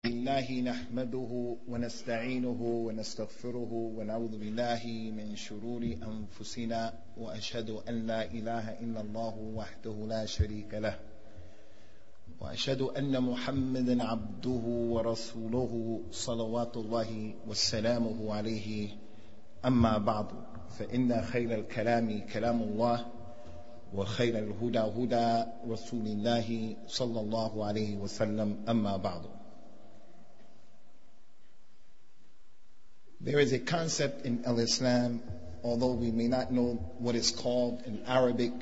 الله نحمده ونستعينه ونستغفره ونعوذ بالله من شرور أنفسنا وأشهد أن لا إله إلا الله وحده لا شريك له وأشهد أن محمدا عبده ورسوله صلوات الله وسلامه عليه أما بعد فإن خير الكلام كلام الله وخير الهدى هدى رسول الله صلى الله عليه وسلم أما بعد. There is a concept in Islam, although we may not know what it's called in Arabic,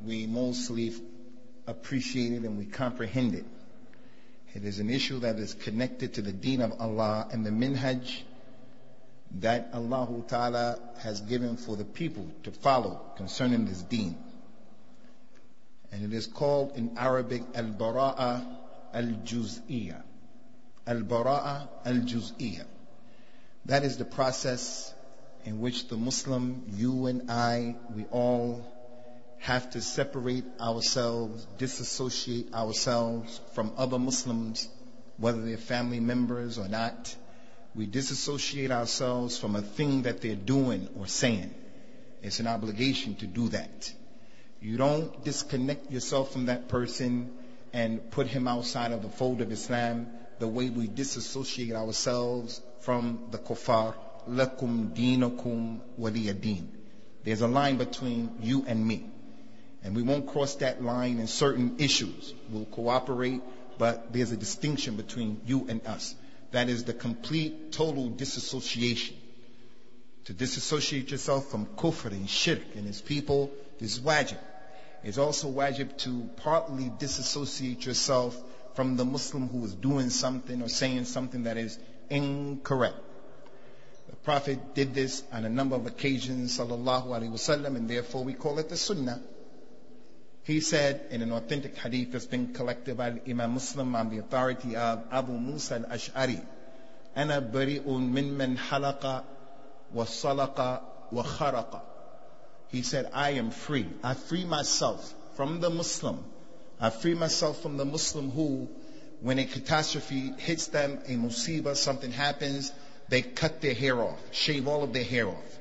we mostly appreciate it and we comprehend it. It is an issue that is connected to the deen of Allah and the minhaj that Allah Ta'ala has given for the people to follow concerning this deen. And it is called in Arabic al-bara'a al-juz'iyya. Al-bara'a al-juz'iyya. That is the process in which the Muslim, you and I, we all have to separate ourselves, disassociate ourselves from other Muslims, whether they're family members or not. We disassociate ourselves from a thing that they're doing or saying. It's an obligation to do that. You don't disconnect yourself from that person and put him outside of the fold of Islam the way we disassociate ourselves from the kuffar. Lakum deenakum waliya deen. There's a line between you and me. And we won't cross that line in certain issues. We'll cooperate, but there's a distinction between you and us. That is the complete, total disassociation. To disassociate yourself from kufr and shirk and his people is wajib. It's also wajib to partly disassociate yourself from the Muslim who is doing something or saying something that is incorrect. The Prophet did this on a number of occasions, sallallahu alaihi wasallam, and therefore we call it the sunnah. He said in an authentic hadith that's been collected by Imam Muslim on the authority of Abu Musa al-Ash'ari, "Ana bari'un mimman halaqa wa salaqa wa kharaqa." He said, I am free. I free myself from the Muslim. I free myself from the Muslim who, when a catastrophe hits them, a musibah, something happens, they cut their hair off, shave all of their hair off.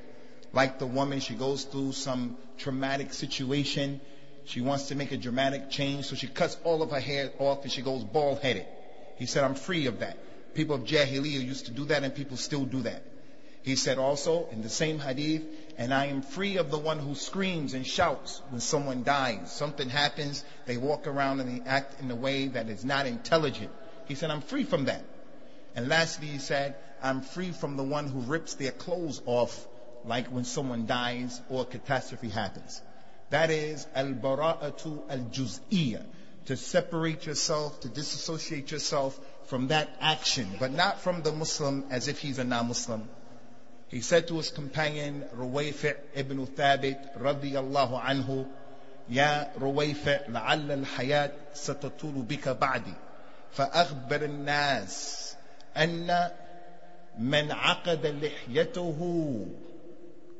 Like the woman, she goes through some traumatic situation. She wants to make a dramatic change, so she cuts all of her hair off and she goes bald-headed. He said, I'm free of that. People of Jahiliyyah used to do that and people still do that. He said also in the same hadith, and I am free of the one who screams and shouts when someone dies. Something happens, they walk around and they act in a way that is not intelligent. He said, I'm free from that. And lastly, he said, I'm free from the one who rips their clothes off, like when someone dies or a catastrophe happens. That is al-bara'atu al-juz'iyya, to separate yourself, to disassociate yourself from that action, but not from the Muslim as if he's a non-Muslim. He said to his companion Ruwayfi' ibn Thabit radiyallahu anhu, Ya Ruwayfi' la'alla al-hayat satatulu bika ba'di fa'akhbar al-nas anna man 'aqada lihyatahu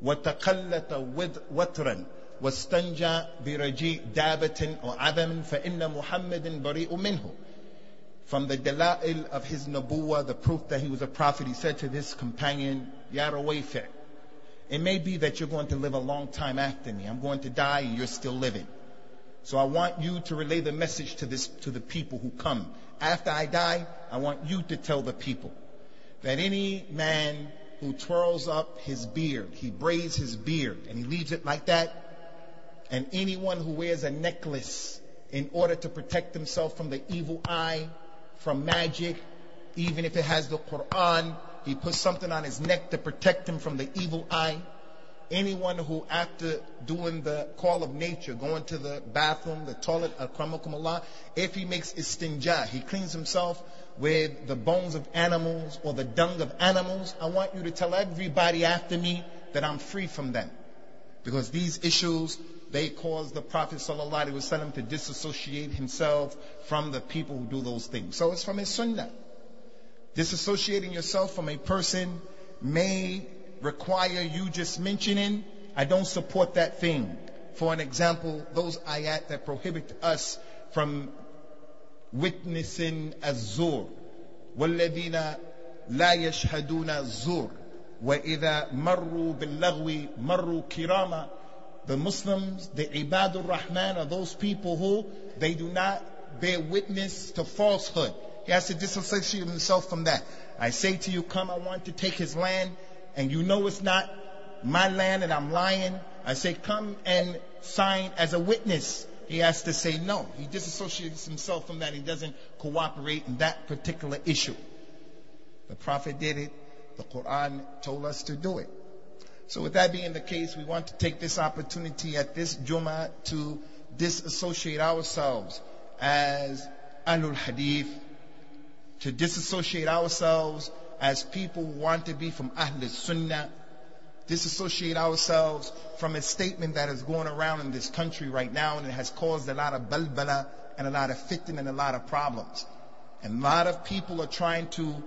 wa taqallata watran wastanja biraji' dabatin or 'adamin fa inna Muhammadan bari'u minhu. From the dala'il of his nabuwah, the proof that he was a prophet, he said to this companion, Ya Ruwayfi', it may be that you're going to live a long time after me. I'm going to die and you're still living. So I want you to relay the message to the people who come. After I die, I want you to tell the people that any man who twirls up his beard, he braids his beard and he leaves it like that, and anyone who wears a necklace in order to protect himself from the evil eye, from magic, even if it has the Quran, he puts something on his neck to protect him from the evil eye. Anyone who, after doing the call of nature, going to the bathroom, the toilet, akramakumullah, if he makes istinja, he cleans himself with the bones of animals or the dung of animals, I want you to tell everybody after me that I'm free from them. Because these issues, they cause the Prophet ﷺ to disassociate himself from the people who do those things. So it's from his sunnah. Disassociating yourself from a person may require you just mentioning, I don't support that thing. For an example, those ayat that prohibit us from witnessing az-zur, وَالَّذِينَ لَا يَشْهَدُونَ الزُّورَ وَإِذَا مَرُّوا بِاللَّغْوِ مَرُّوا كِرَامًا. The Muslims, the Ibadur Rahman, are those people who they do not bear witness to falsehood. He has to disassociate himself from that. I say to you, come, I want to take his land, and you know it's not my land and I'm lying. I say, come and sign as a witness. He has to say no. He disassociates himself from that. He doesn't cooperate in that particular issue. The Prophet did it. The Quran told us to do it. So with that being the case, we want to take this opportunity at this Jummah to disassociate ourselves as Ahlul Hadith, to disassociate ourselves as people who want to be from Ahlul Sunnah, disassociate ourselves from a statement that is going around in this country right now, and it has caused a lot of balbala and a lot of fitna and a lot of problems. And a lot of people are trying to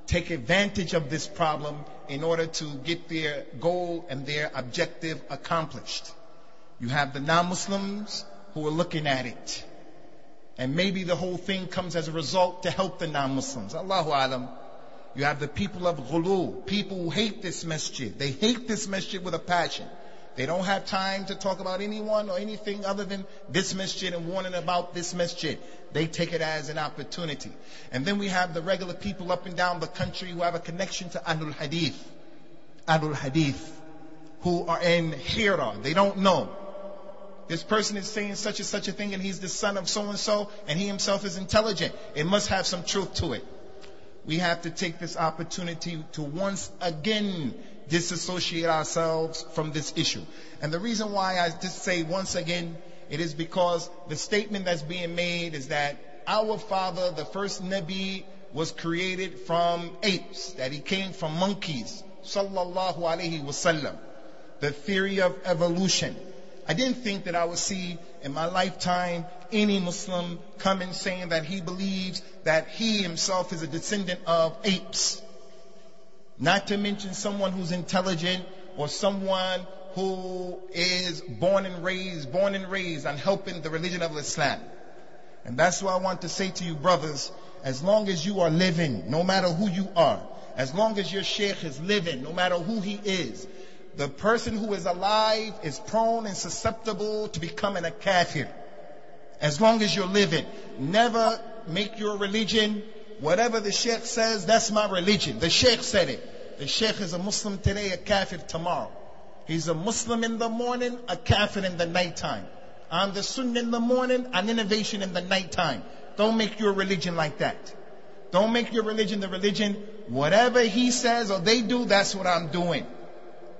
take advantage of this problem in order to get their goal and their objective accomplished. You have the non-Muslims who are looking at it. And maybe the whole thing comes as a result to help the non-Muslims. Allahu Alam. You have the people of ghulu, people who hate this masjid. They hate this masjid with a passion. They don't have time to talk about anyone or anything other than this masjid and warning about this masjid. They take it as an opportunity. And then we have the regular people up and down the country who have a connection to Ahlul Hadith, who are in Hira. They don't know. This person is saying such and such a thing, and he's the son of so-and-so, and he himself is intelligent. It must have some truth to it. We have to take this opportunity to once again disassociate ourselves from this issue. And the reason why I just say once again, it is because the statement that's being made is that our father, the first Nabi, was created from apes, that he came from monkeys. Sallallahu alayhi wasallam. The theory of evolution. I didn't think that I would see in my lifetime any Muslim come in saying that he believes that he himself is a descendant of apes. Not to mention someone who's intelligent or someone who is born and raised on helping the religion of Islam. And that's why I want to say to you, brothers, as long as you are living, no matter who you are, as long as your sheikh is living, no matter who he is, the person who is alive is prone and susceptible to becoming a kafir. As long as you're living, never make your religion, whatever the sheikh says, that's my religion. The sheikh said it. The sheikh is a Muslim today, a kafir tomorrow. He's a Muslim in the morning, a kafir in the nighttime. I'm the Sunnah in the morning, an innovation in the nighttime. Don't make your religion like that. Don't make your religion the religion. Whatever he says or they do, that's what I'm doing.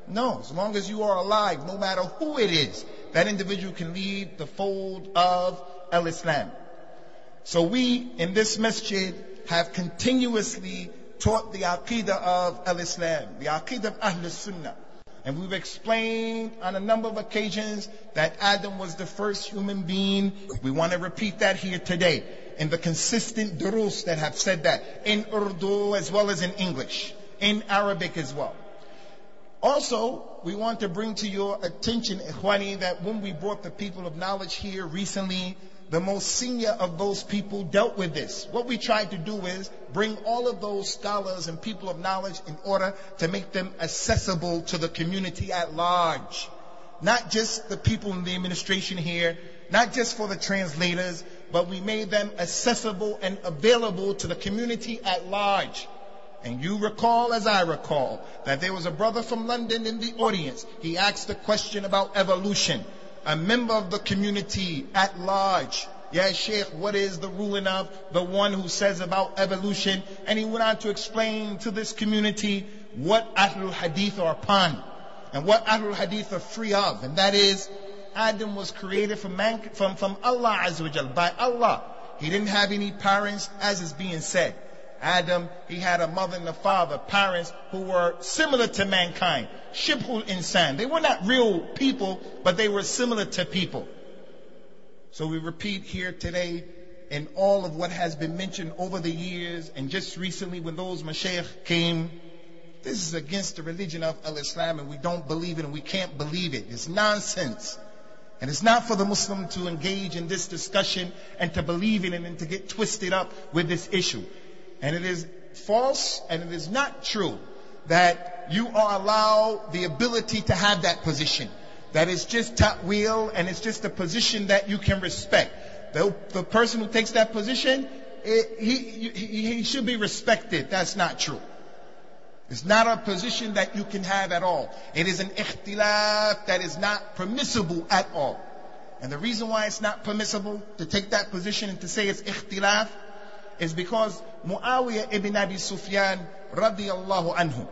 No, as long as you are alive, no matter who it is, that individual can lead the fold of al-Islam. So we in this masjid have continuously taught the aqidah of al-Islam, the aqidah of Ahlul Sunnah. And we've explained on a number of occasions that Adam was the first human being. We want to repeat that here today in the consistent durus that have said that in Urdu as well as in English, in Arabic as well. Also, we want to bring to your attention, Ikhwani, that when we brought the people of knowledge here recently, the most senior of those people dealt with this. What we tried to do is bring all of those scholars and people of knowledge in order to make them accessible to the community at large. Not just the people in the administration here, not just for the translators, but we made them accessible and available to the community at large. And you recall, as I recall, that there was a brother from London in the audience. He asked a question about evolution. A member of the community at large. Yeah, Sheikh, what is the ruling of the one who says about evolution? And he went on to explain to this community what Ahlul Hadith are upon and what Ahlul Hadith are free of. And that is, Adam was created from Allah Azza wa Jal, by Allah. He didn't have any parents, as is being said. Adam, he had a mother and a father, parents who were similar to mankind. Shibhul insan. They were not real people, but they were similar to people. So we repeat here today in all of what has been mentioned over the years, and just recently when those mashayikh came, this is against the religion of al-Islam, and we don't believe it and we can't believe it. It's nonsense. And it's not for the Muslim to engage in this discussion and to believe in it and to get twisted up with this issue. And it is false and it is not true that you are allowed the ability to have that position. That is just ta'wil, and it's just a position that you can respect. The person who takes that position, he should be respected. That's not true. It's not a position that you can have at all. It is an ikhtilaf that is not permissible at all. And the reason why it's not permissible to take that position and to say it's ikhtilaf is because Muawiyah ibn Abi Sufyan radiyallahu anhu,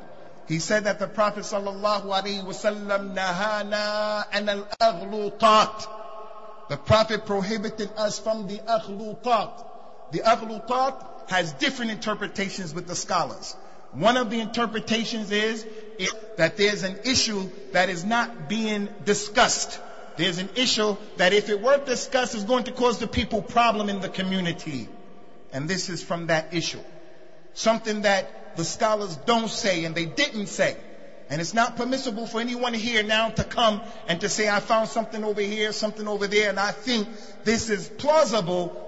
he said that the Prophet sallallahu alaihi wasallam nahana an al-aghlutat. The Prophet prohibited us from the aghlutat. The aghlutat has different interpretations with the scholars. One of the interpretations is that there's an issue that is not being discussed. There's an issue that if it were discussed is going to cause the people problem in the community. And this is from that issue. Something that the scholars don't say and they didn't say. And it's not permissible for anyone here now to come and to say, I found something over here, something over there, and I think this is plausible.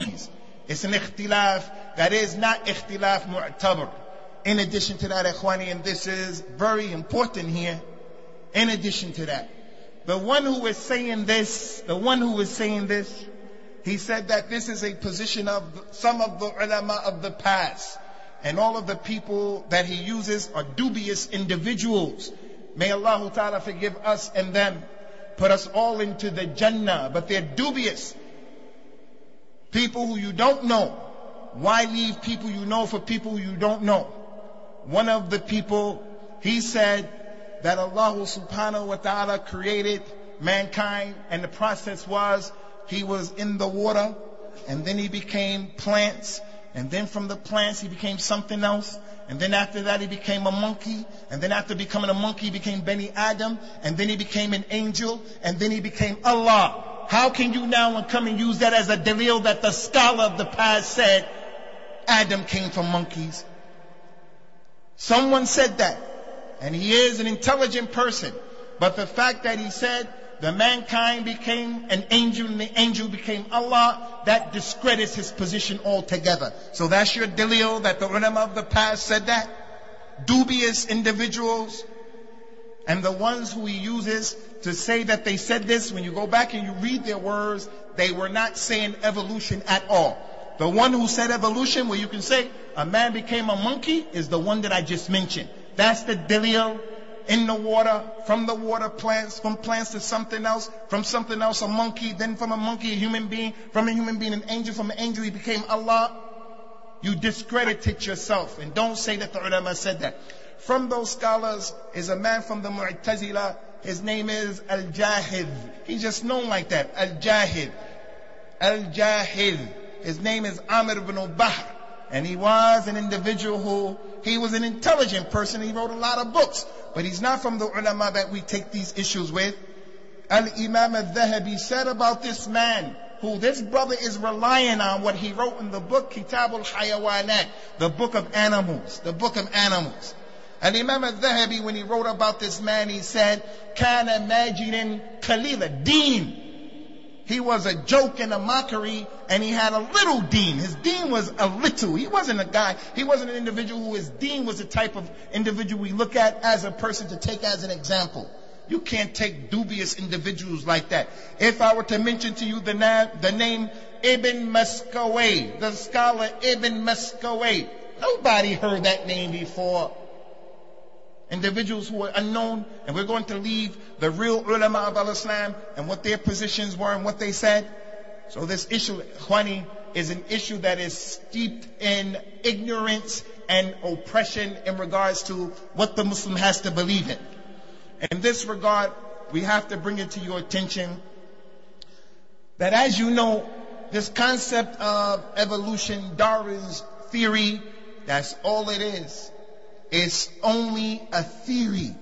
It's an ikhtilaf that is not ikhtilaf mu'tabar. In addition to that, ikhwani, and this is very important here, in addition to that, the one who is saying this, he said that this is a position of some of the ulama of the past. And all of the people that he uses are dubious individuals. May Allah Ta'ala forgive us and them, put us all into the Jannah, but they're dubious. People who you don't know. Why leave people you know for people who you don't know? One of the people, he said that Allah subhanahu wa ta'ala created mankind, and the process was he was in the water, and then he became plants, and then from the plants he became something else, and then after that he became a monkey, and then after becoming a monkey he became Bani Adam, and then he became an angel, and then he became Allah. How can you now come and use that as a dalil that the scholar of the past said Adam came from monkeys? Someone said that, and he is an intelligent person, but the fact that he said the mankind became an angel and the angel became Allah, that discredits his position altogether. So that's your dalil that the ulama of the past said that? Dubious individuals. And the ones who he uses to say that they said this, when you go back and you read their words, they were not saying evolution at all. The one who said evolution, where you can say a man became a monkey, is the one that I just mentioned. That's the dalil. In the water, from the water plants, from plants to something else, from something else a monkey, then from a monkey a human being, from a human being an angel, from an angel he became Allah. You discredited yourself, and don't say that the ulama said that. From those scholars is a man from the Mu'tazila. His name is Al-Jahid. He's just known like that, Al-Jahid. Al-Jahid. His name is Amir ibn Bahr. And he was an individual he was an intelligent person. He wrote a lot of books. But he's not from the ulama that we take these issues with. Al-Imam al-Dhahabi said about this man, who this brother is relying on what he wrote in the book, Kitab al-Hayawanat, the book of animals. The book of animals. Al-Imam al-Dhahabi, when he wrote about this man, he said, Kana majidan qalila deen. He was a joke and a mockery, and he had a little deen. His deen was a little. He wasn't a guy. He wasn't an individual who his deen was the type of individual we look at as a person to take as an example. You can't take dubious individuals like that. If I were to mention to you the name Ibn Maskaway, the scholar Ibn Maskaway, nobody heard that name before. Individuals who are unknown, and we're going to leave the real ulama of al-Islam and what their positions were and what they said. So this issue, ikhwani, is an issue that is steeped in ignorance and oppression in regards to what the Muslim has to believe in. In this regard, we have to bring it to your attention that, as you know, this concept of evolution, Darwin's theory, that's all it is. It's only a theory.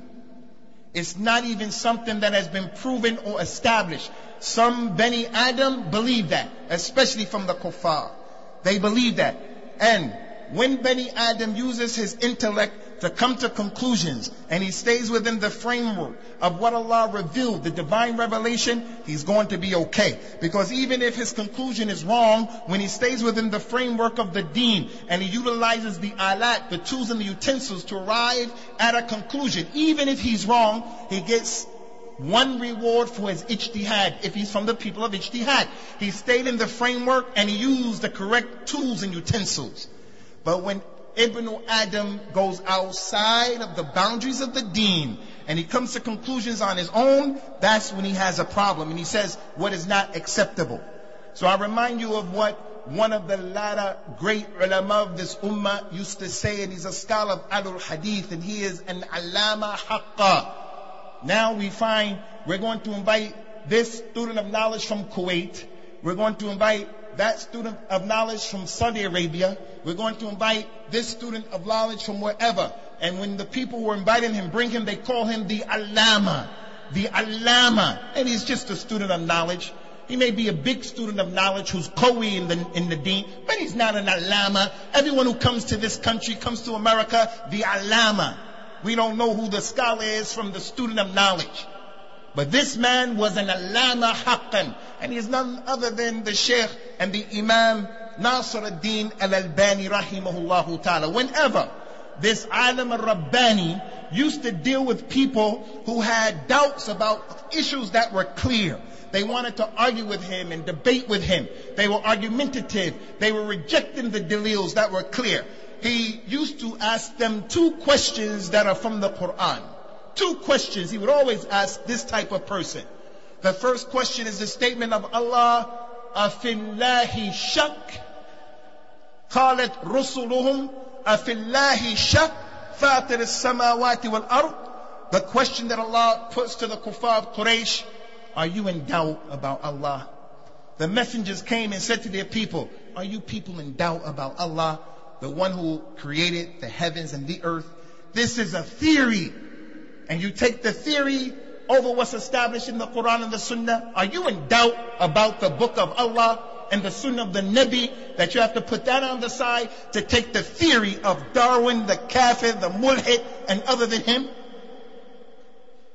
It's not even something that has been proven or established. Some Bani Adam believe that, especially from the kuffar. They believe that. And when Bani Adam uses his intellect to come to conclusions, and he stays within the framework of what Allah revealed, the divine revelation, he's going to be okay. Because even if his conclusion is wrong, when he stays within the framework of the deen, and he utilizes the alat, the tools and the utensils to arrive at a conclusion, even if he's wrong, he gets one reward for his ijtihad, if he's from the people of ijtihad. He stayed in the framework and he used the correct tools and utensils. But when Ibn Adam goes outside of the boundaries of the deen and he comes to conclusions on his own, that's when he has a problem, and he says what is not acceptable. So I remind you of what one of the latter great ulama of this ummah used to say, and he's a scholar of Ahlul Hadith, and he is an allama haqqa. Now we find we're going to invite this student of knowledge from Kuwait. We're going to invite that student of knowledge from Saudi Arabia. We're going to invite this student of knowledge from wherever. And when the people who are inviting him bring him, they call him the Allama. The Allama. And he's just a student of knowledge. He may be a big student of knowledge who's Qawi in the deen, but he's not an Allama. Everyone who comes to this country, comes to America, the Allama. We don't know who the scholar is from the student of knowledge. But this man was an Allama haqqan. And he is none other than the Shaykh and the Imam Nasiruddin al-Albani rahimahullah ta'ala. Whenever this Alim al-Rabbani used to deal with people who had doubts about issues that were clear, they wanted to argue with him and debate with him. They were argumentative. They were rejecting the dalils that were clear. He used to ask them two questions that are from the Quran. Two questions he would always ask this type of person. The first question is the statement of Allah, Afillahi shak, qalat rusuluhum, Afillahi shak, fatir as-samawati wal-ard. The question that Allah puts to the kuffar of Quraysh, are you in doubt about Allah? The messengers came and said to their people, are you people in doubt about Allah, the one who created the heavens and the earth? This is a theory, and you take the theory over what's established in the Quran and the Sunnah. Are you in doubt about the book of Allah and the Sunnah of the Nabi, that you have to put that on the side to take the theory of Darwin, the kafir, the mulhid, and other than him?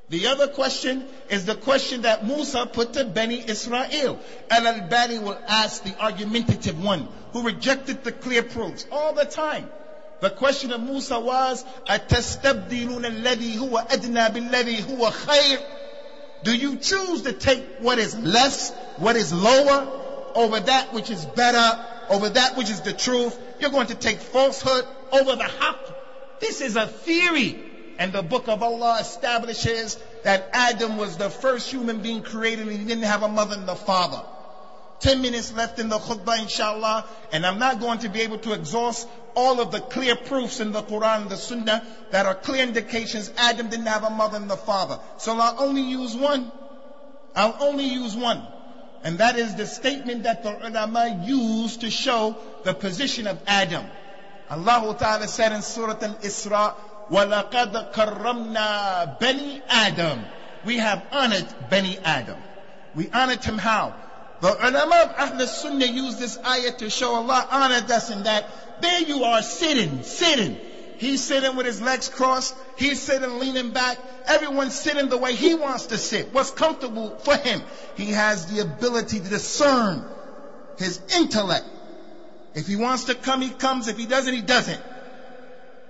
The other question is the question that Musa put to Bani Israel. Al-Albani will ask the argumentative one who rejected the clear proofs all the time. The question of Musa was, أَتَسْتَبْدِلُونَ الَّذِي هُوَ أَدْنَى بِالَّذِي هُوَ خَيْرٌ? Do you choose to take what is less, what is lower, over that which is better, over that which is the truth? You're going to take falsehood over the haqq. This is a theory. And the book of Allah establishes that Adam was the first human being created and he didn't have a mother and a father. 10 minutes left in the khutbah, inshallah, and I'm not going to be able to exhaust all of the clear proofs in the Quran and the Sunnah that are clear indications Adam didn't have a mother and a father. So I'll only use one. And that is the statement that the ulama used to show the position of Adam. Allah Ta'ala said in Surah Al-Isra, وَلَقَدْ كَرَّمْنَا بَنِي Adam. We have honored Bani Adam. We honored him how? The ulama of Ahl Sunnah use this ayah to show Allah honored us in that there you are sitting. He's sitting with his legs crossed. He's sitting leaning back. Everyone's sitting the way he wants to sit. What's comfortable for him. He has the ability to discern his intellect. If he wants to come, he comes. If he doesn't, he doesn't.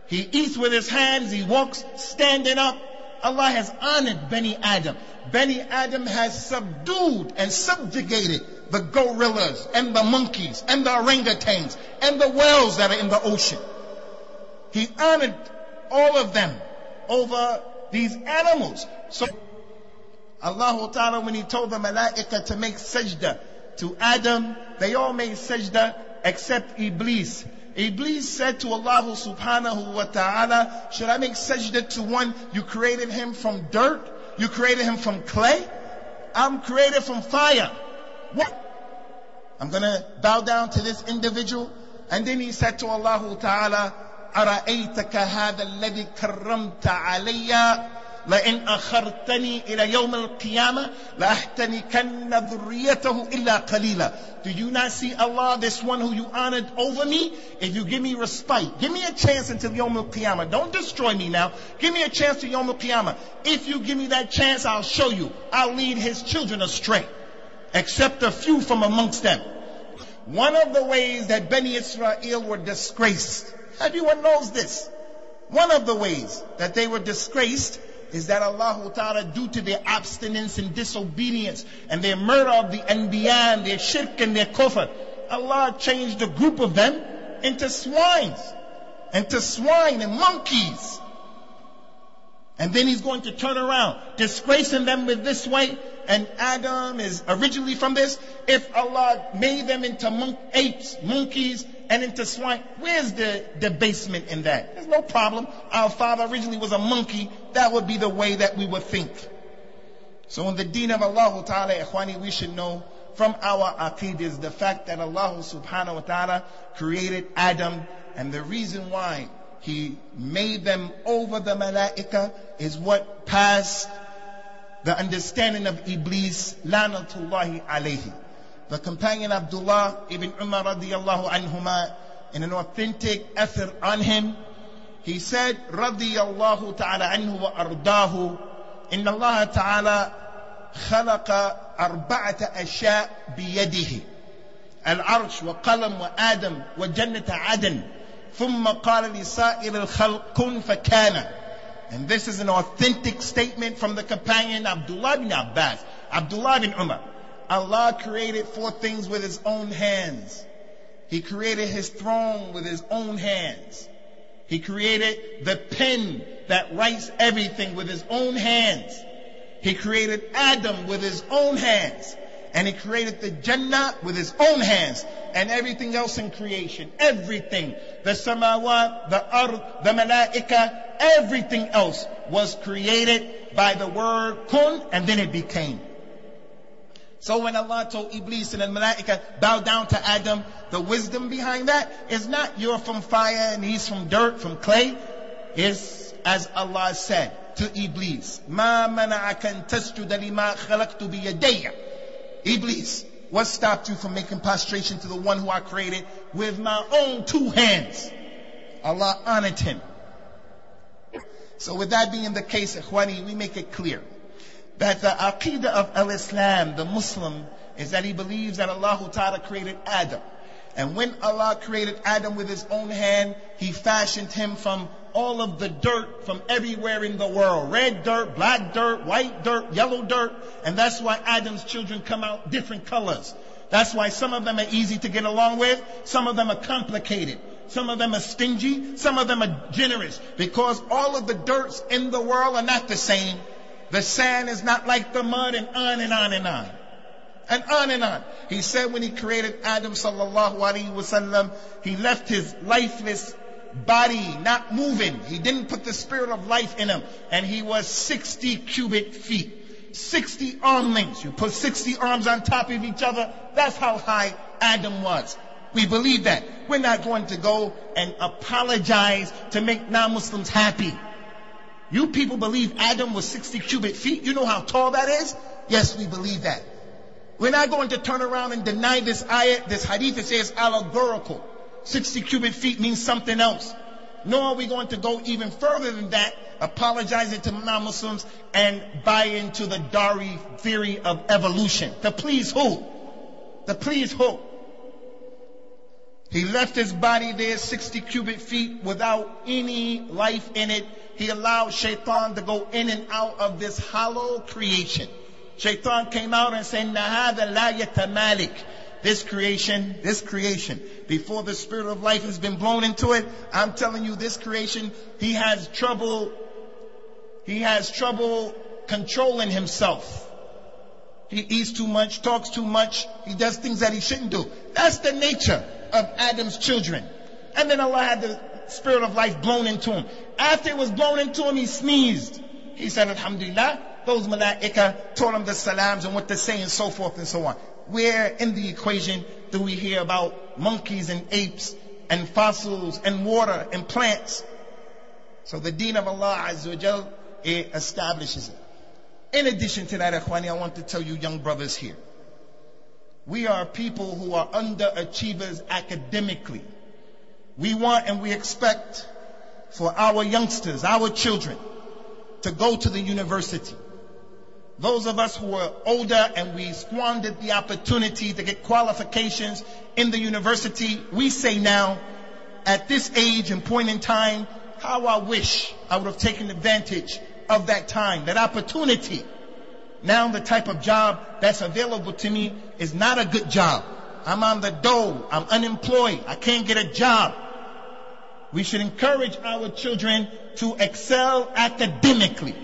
He eats with his hands. He walks standing up. Allah has honored Bani Adam. Bani Adam has subdued and subjugated the gorillas and the monkeys and the orangutans and the whales that are in the ocean. He honored all of them over these animals. So Allah Ta'ala, when He told the malaika to make sajda to Adam, they all made sajda except Iblis. Iblis said to Allah subhanahu wa ta'ala, should I make sajda to one, you created him from dirt? You created him from clay? I'm created from fire. What? I'm going to bow down to this individual. And then he said to Allah ta'ala, أَرَأَيْتَكَ هَذَا الَّذِي كَرَّمْتَ عَلَيَّ لَإِنْ أَخَرْتَنِي إِلَى يَوْمِ الْقِيَامَةِ لَأَحْتَنِكَنَّ ذُرِّيَّتَهُ إِلَّا قَلِيلًا. Do you not see Allah, this one who you honored over me? If you give me respite, give me a chance until Yawm al-Qiyamah. Don't destroy me now. Give me a chance to Yawm al-Qiyamah. If you give me that chance, I'll show you. I'll lead his children astray, except a few from amongst them. One of the ways that Bani Israel were disgraced, everyone knows this. One of the ways that they were disgraced is that Allah Ta'ala, due to their abstinence and disobedience and their murder of the Anbiya and their shirk and their kufr, Allah changed a group of them into swine and monkeys. And then He's going to turn around, disgracing them with this way. And Adam is originally from this. If Allah made them into apes, monkeys, and into swine, where's the debasement in that? There's no problem. Our father originally was a monkey. That would be the way that we would think. So in the deen of Allah Ta'ala, ikhwani, we should know from our aqeed is the fact that Allah subhanahu wa ta'ala created Adam, and the reason why He made them over the malaika is what passed the understanding of Iblis, lanatullahi alayhi. The companion Abdullah ibn Umar radiyallahu anhuma, in an authentic athar on him, he said, radiyallahu ta'ala anhu wa ardahu, inna Allah ta'ala khalaqa arba'ata ashya biyadihi, al-arsh wa qalam wa adam wa jannata adan, thumma qala li sa'ir al-khalq kun fakana. And this is an authentic statement from the companion Abdullah bin Abbas, Abdullah bin Umar. Allah created 4 things with His own hands. He created His throne with His own hands. He created the pen that writes everything with His own hands. He created Adam with His own hands. And He created the Jannah with His own hands. And everything else in creation, everything, the samawat, the ard, the malaika, everything else was created by the word kun, and then it became. So when Allah told Iblis and the malaika, bow down to Adam, the wisdom behind that is not you're from fire and he's from dirt, from clay. It's as Allah said to Iblis, Ma mana'aka an tasjuda lima khalaqtu biyadayya. Iblis, what stopped you from making prostration to the one who I created with my own 2 hands? Allah honored him. So with that being the case, ikhwani, we make it clear that the aqidah of al-Islam, the Muslim, is that he believes that Allah Ta'ala created Adam. And when Allah created Adam with His own hand, He fashioned him from all of the dirt from everywhere in the world. Red dirt, black dirt, white dirt, yellow dirt. And that's why Adam's children come out different colors. That's why some of them are easy to get along with. Some of them are complicated. Some of them are stingy. Some of them are generous. Because all of the dirts in the world are not the same. The sand is not like the mud, and on and on and on. And on and on. He said when He created Adam sallallahu alaihi wasallam, He left his lifeless body not moving. He didn't put the spirit of life in him. And he was 60 cubic feet. 60 arm lengths. You put 60 arms on top of each other. That's how high Adam was. We believe that. We're not going to go and apologize to make non-Muslims happy. You people believe Adam was 60 cubic feet? You know how tall that is? Yes, we believe that. We're not going to turn around and deny this ayat, this hadith that says allegorical. 60 cubic feet means something else. Nor are we going to go even further than that, apologizing to non-Muslims and buy into the Dari theory of evolution. To please who? To please who? He left his body there 60 cubic feet without any life in it. He allowed Shaitan to go in and out of this hollow creation. Shaitan came out and said, Nahada la yatamalik. This creation, before the spirit of life has been blown into it, I'm telling you, this creation, he has trouble controlling himself. He eats too much, talks too much, he does things that he shouldn't do. That's the nature of Adam's children. And then Allah had the spirit of life blown into him. After it was blown into him, he sneezed. He said, Alhamdulillah. Those malaika taught him the salams and what to say and so forth and so on. Where in the equation do we hear about monkeys and apes and fossils and water and plants? So the deen of Allah Azza wa Jal it establishes it. In addition to that, Ikhwani, I want to tell you young brothers here, we are people who are underachievers academically. We want and we expect for our youngsters, our children, to go to the university. Those of us who are older and we squandered the opportunity to get qualifications in the university, we say now, at this age and point in time, how I wish I would have taken advantage of that time, that opportunity. Now the type of job that's available to me is not a good job. I'm on the dole, I'm unemployed, I can't get a job. We should encourage our children to excel academically.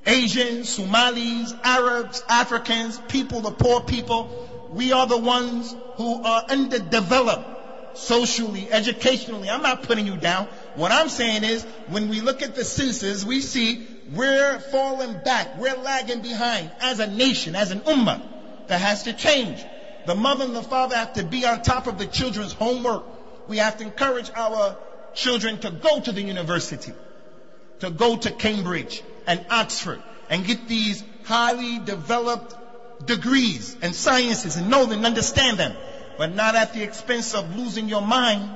Asians, Somalis, Arabs, Africans, people, the poor people, we are the ones who are underdeveloped socially, educationally. I'm not putting you down. What I'm saying is, when we look at the census, we see we're falling back, we're lagging behind as a nation, as an ummah. That has to change. The mother and the father have to be on top of the children's homework. We have to encourage our children to go to the university, to go to Cambridge and Oxford and get these highly developed degrees and sciences and know them and understand them, but not at the expense of losing your mind,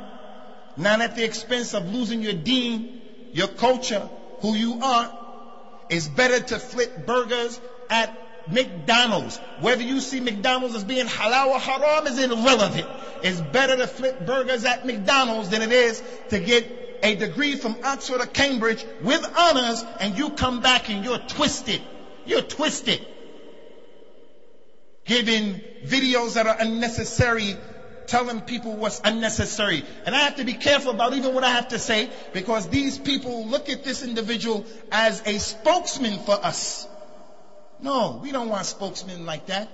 not at the expense of losing your deen, your culture, who you are. It's better to flip burgers at McDonald's. Whether you see McDonald's as being halal or haram is irrelevant. It's better to flip burgers at McDonald's than it is to get a degree from Oxford or Cambridge with honors and you come back and you're twisted. You're twisted. Giving videos that are unnecessary, telling people what's unnecessary. And I have to be careful about even what I have to say, because these people look at this individual as a spokesman for us. No, we don't want spokesmen like that.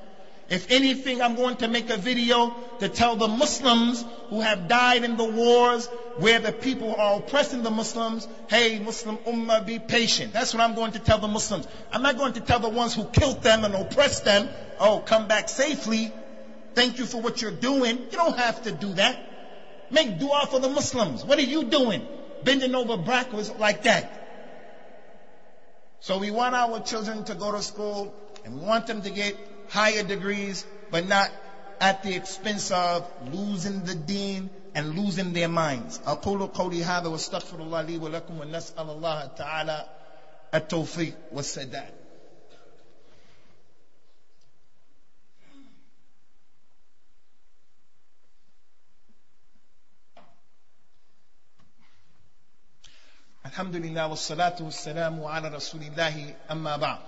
If anything, I'm going to make a video to tell the Muslims who have died in the wars where the people are oppressing the Muslims, hey, Muslim Ummah, be patient. That's what I'm going to tell the Muslims. I'm not going to tell the ones who killed them and oppressed them, oh, come back safely. Thank you for what you're doing. You don't have to do that. Make dua for the Muslims. What are you doing? Bending over backwards like that. So we want our children to go to school and we want them to get higher degrees, but not at the expense of losing the deen and losing their minds. أقول قولي هذا واستغفر الله لي ولكم ونسأل الله تعالى التوفيق والسداد. Alhamdulillah wassalatu wassalamu ala rasulillahi amma ba'd.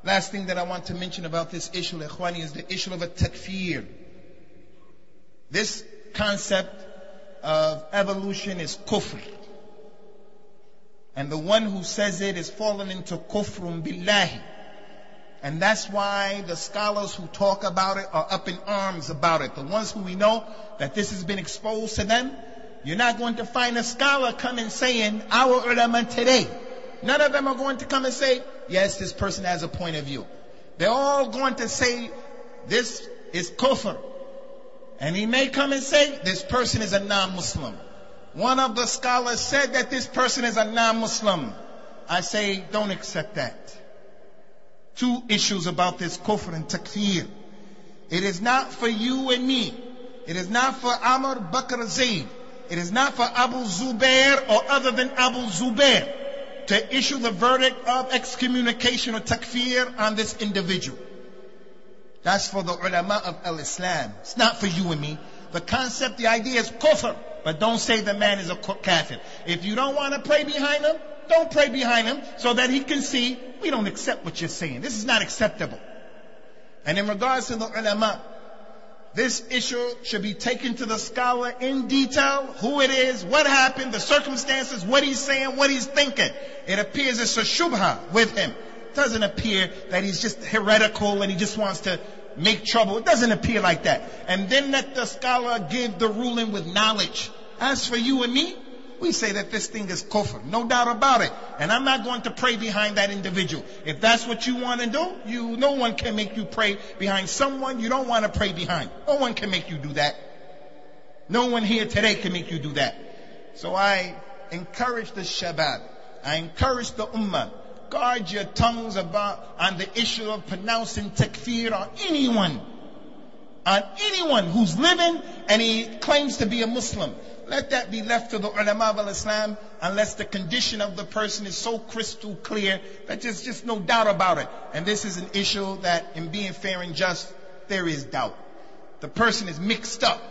Last thing that I want to mention about this issue, ikhwani, is the issue of a takfir. This concept of evolution is kufr. And the one who says it is fallen into kufrun billahi. And that's why the scholars who talk about it are up in arms about it. The ones who we know that this has been exposed to them, you're not going to find a scholar coming saying, our ulama today. None of them are going to come and say, yes, this person has a point of view. They're all going to say, this is kufr. And he may come and say, this person is a non-Muslim. One of the scholars said that this person is a non-Muslim. I say, don't accept that. Two issues about this kufr and takfir. It is not for you and me. It is not for Amr, Bakr, Zayd. It is not for Abu Zubair or other than Abu Zubair to issue the verdict of excommunication or takfir on this individual. That's for the ulama of al-Islam. It's not for you and me. The concept, the idea is kufr. But don't say the man is a kafir. If you don't want to pray behind him, don't pray behind him so that he can see, we don't accept what you're saying. This is not acceptable. And in regards to the ulama, this issue should be taken to the scholar in detail, who it is, what happened, the circumstances, what he's saying, what he's thinking. It appears it's a shubha with him. It doesn't appear that he's just heretical and he just wants to make trouble. It doesn't appear like that. And then let the scholar give the ruling with knowledge. As for you and me, we say that this thing is kufr, no doubt about it. And I'm not going to pray behind that individual. If that's what you want to do, no one can make you pray behind someone you don't want to pray behind. No one can make you do that. No one here today can make you do that. So I encourage the shabab, I encourage the ummah, guard your tongues on the issue of pronouncing takfir on anyone who's living and he claims to be a Muslim. Let that be left to the ulama of Islam, unless the condition of the person is so crystal clear that there's just no doubt about it. And this is an issue that, in being fair and just, there is doubt. The person is mixed up.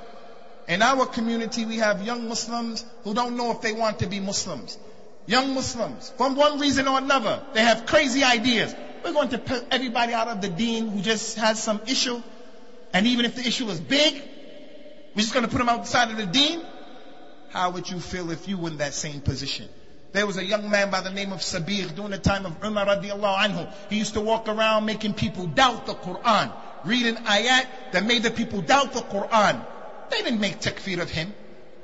In our community, we have young Muslims who don't know if they want to be Muslims. Young Muslims, from one reason or another, they have crazy ideas. We're going to put everybody out of the deen who just has some issue. And even if the issue is big, we're just going to put them outside of the deen. How would you feel if you were in that same position? There was a young man by the name of Sabir during the time of Umar radiallahu anhu. He used to walk around making people doubt the Quran, reading ayat that made the people doubt the Quran. They didn't make takfir of him.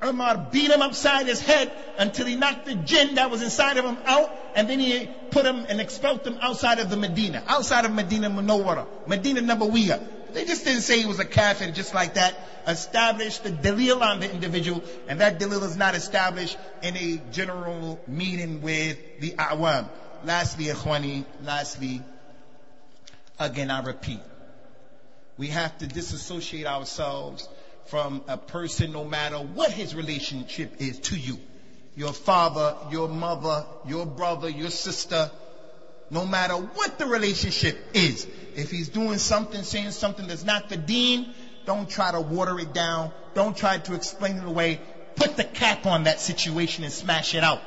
Umar beat him upside his head until he knocked the jinn that was inside of him out, and then he put him and expelled him outside of Medina Munawwara, Medina Nabawiyah. They just didn't say he was a kafir just like that. Established the dalil on the individual, and that dalil is not established in a general meeting with the awam. Lastly, again I repeat, we have to disassociate ourselves from a person, no matter what his relationship is to you. Your father, your mother, your brother, your sister, no matter what the relationship is. If he's doing something, saying something that's not the deen, don't try to water it down. Don't try to explain it away. Put the cap on that situation and smash it out.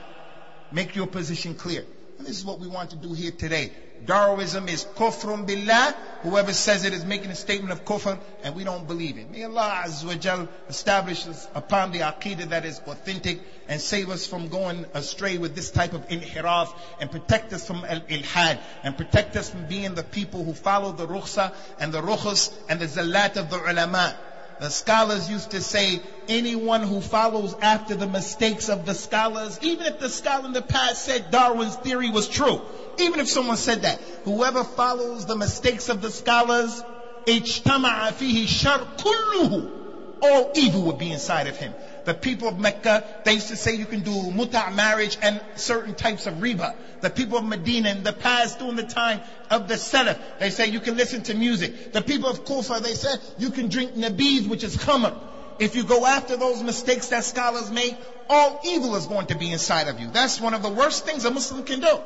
Make your position clear. And this is what we want to do here today. Darwinism is kufrun billah. Whoever says it is making a statement of kufr, and we don't believe it. May Allah Azza wa Jal establish us upon the aqidah that is authentic and save us from going astray with this type of inhiraf, and protect us from al-ilhad, and protect us from being the people who follow the rukhsa and the rukhus and the zallat of the ulama. The scholars used to say, anyone who follows after the mistakes of the scholars, even if the scholar in the past said Darwin's theory was true, even if someone said that, whoever follows the mistakes of the scholars, اجتمع فيه الشر كله, all evil would be inside of him. The people of Mecca, they used to say you can do muta' marriage and certain types of riba. The people of Medina in the past, during the time of the Salaf, they say you can listen to music. The people of Kufa, they said you can drink nabiz, which is khamr. If you go after those mistakes that scholars make, all evil is going to be inside of you. That's one of the worst things a Muslim can do.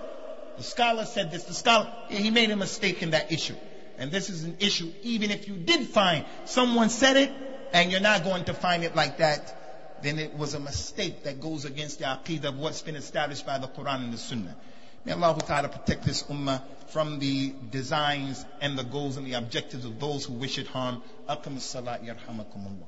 The scholar said this. The scholar, he made a mistake in that issue. And this is an issue, even if you did find someone said it, and you're not going to find it like that, then it was a mistake that goes against the aqeedah of what's been established by the Quran and the Sunnah. May Allah Ta'ala protect this ummah from the designs and the goals and the objectives of those who wish it harm. Aqim as-salat yarhamakumullah.